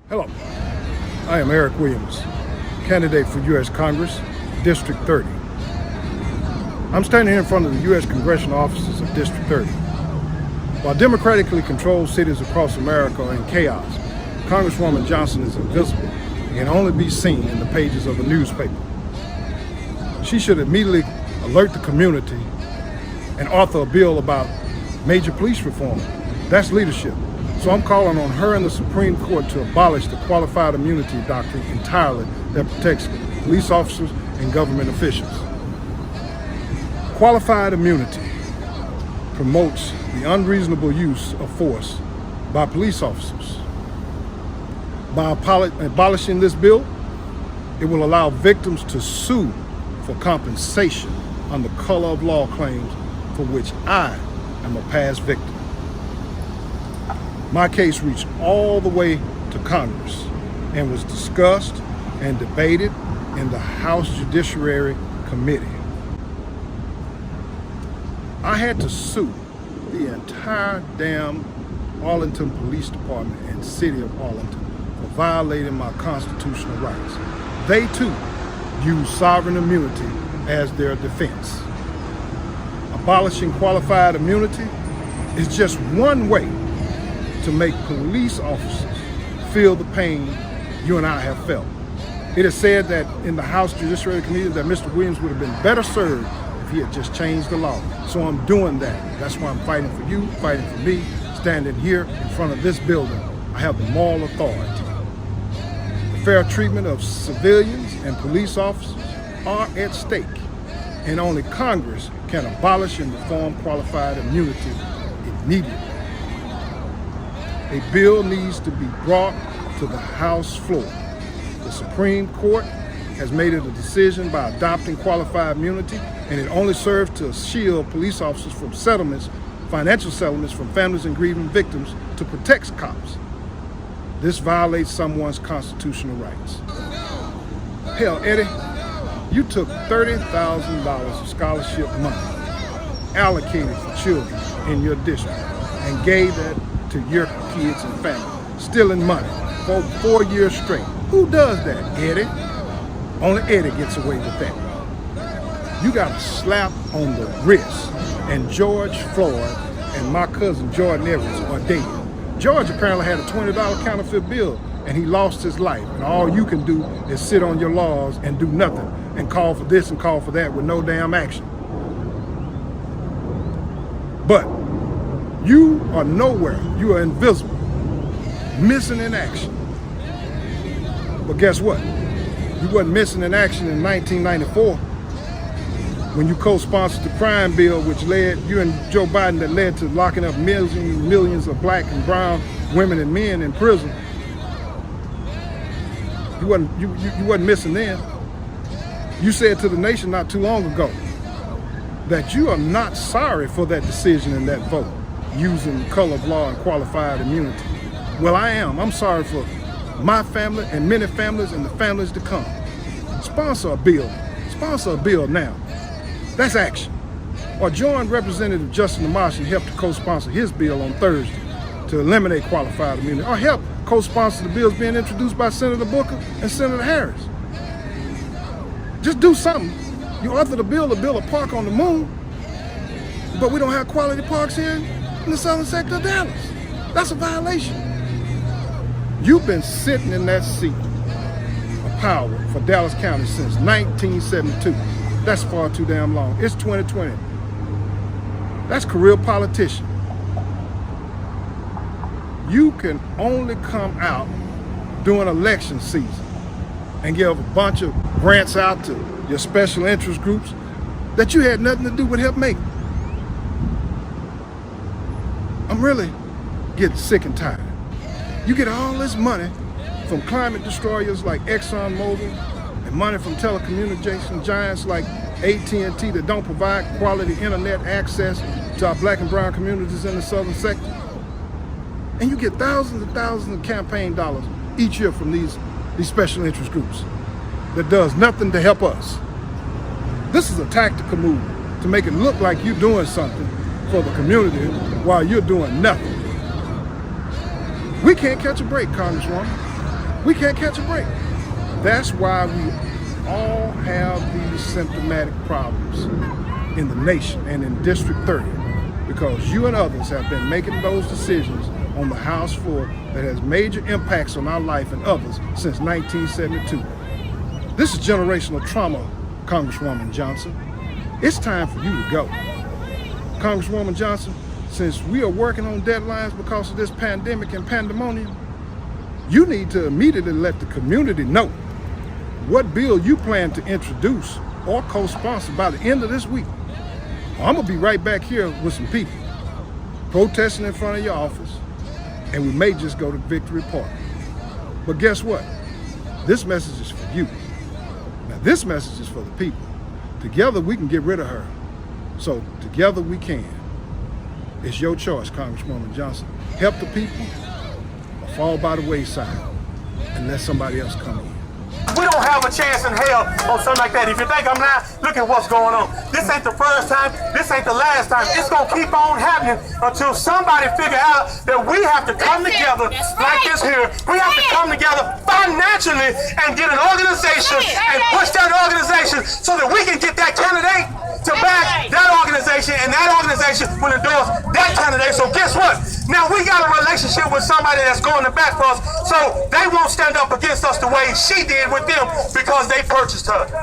Hello, I am Eric Williams, candidate for U.S. Congress, District 30. I'm standing here in front of the U.S. congressional offices of District 30. While democratically controlled cities across America are in chaos, Congresswoman Johnson is invisible and can only be seen in the pages of a newspaper. She should immediately alert the community and author a bill about major police reform. That's leadership. So I'm calling on her and the Supreme Court to abolish the qualified immunity doctrine entirely that protects police officers and government officials. Qualified immunity promotes the unreasonable use of force by police officers. By abolishing this bill, it will allow victims to sue for compensation under color of law claims for which I am a past victim. My case reached all the way to Congress and was discussed and debated in the House Judiciary Committee. I had to sue the entire damn Arlington Police Department and City of Arlington for violating my constitutional rights. They too use sovereign immunity as their defense. Abolishing qualified immunity is just one way to make police officers feel the pain you and I have felt. It is said that in the House Judiciary Committee that Mr. Williams would have been better served if he had just changed the law. So I'm doing that. That's why I'm fighting for you, fighting for me, standing here in front of this building. I have the moral authority. The fair treatment of civilians and police officers are at stake, and only Congress can abolish and reform qualified immunity immediately. A bill needs to be brought to the House floor. The Supreme Court has made it a decision by adopting qualified immunity, and it only serves to shield police officers from settlements, financial settlements from families and grieving victims to protect cops. This violates someone's constitutional rights. Hell, Eddie, you took $30,000 of scholarship money allocated for children in your district and gave that to your kids and family, stealing money for 4 years straight. Who does that, Eddie? Only Eddie gets away with that. You got a slap on the wrist, and George Floyd and my cousin Jordan Evans are dead. George apparently had a $20 counterfeit bill, and he lost his life. And all you can do is sit on your laws and do nothing, and call for this and call for that with no damn action. But you are nowhere. You are invisible, missing in action. But guess what? You wasn't missing in action in 1994 when you co-sponsored the crime bill, which led you and Joe Biden, that led to locking up millions of black and brown women and men in prison. You wasn't missing then. You said to the nation not too long ago that you are not sorry for that decision and that vote, using the color of law and qualified immunity. Well, I am. I'm sorry for my family and many families and the families to come. Sponsor a bill. Sponsor a bill now. That's action. Or join Representative Justin Amash and help to co-sponsor his bill on Thursday to eliminate qualified immunity. Or help co-sponsor the bills being introduced by Senator Booker and Senator Harris. Just do something. You authored a bill to park on the moon, but we don't have quality parks here in the southern sector of Dallas. That's a violation. You've been sitting in that seat of power for Dallas County since 1972. That's far too damn long. It's 2020. That's career politician. You can only come out during election season and give a bunch of grants out to your special interest groups that you had nothing to do with help make. I'm really getting sick and tired. You get all this money from climate destroyers like ExxonMobil and money from telecommunication giants like AT&T that don't provide quality internet access to our black and brown communities in the southern sector. And you get thousands and thousands of campaign dollars each year from these special interest groups that does nothing to help us. This is a tactical move to make it look like you're doing something for the community while you're doing nothing. We can't catch a break, Congresswoman. We can't catch a break. That's why we all have these symptomatic problems in the nation and in District 30, because you and others have been making those decisions on the House floor that has major impacts on our life and others since 1972. This is generational trauma, Congresswoman Johnson. It's time for you to go. Congresswoman Johnson, since we are working on deadlines because of this pandemic and pandemonium, you need to immediately let the community know what bill you plan to introduce or co-sponsor by the end of this week. I'm gonna be right back here with some people protesting in front of your office, and we may just go to Victory Park. But guess what? This message is for you. Now this message is for the people. Together we can get rid of her. So together we can. It's your choice, Congresswoman Johnson. Help the people or fall by the wayside and let somebody else come in. We don't have a chance in hell on something like that. If you think I'm not, look at what's going on. This ain't the first time. This ain't the last time. It's going to keep on happening until somebody figure out that we have to come together like this here. We have to come together financially and get an organization and push that organization so that we can get that candidate to back that organization, and that organization will endorse that candidate. So guess what? Now we got a relationship with somebody that's going to back for us, so they won't stand up against us the way she did with them because they purchased her.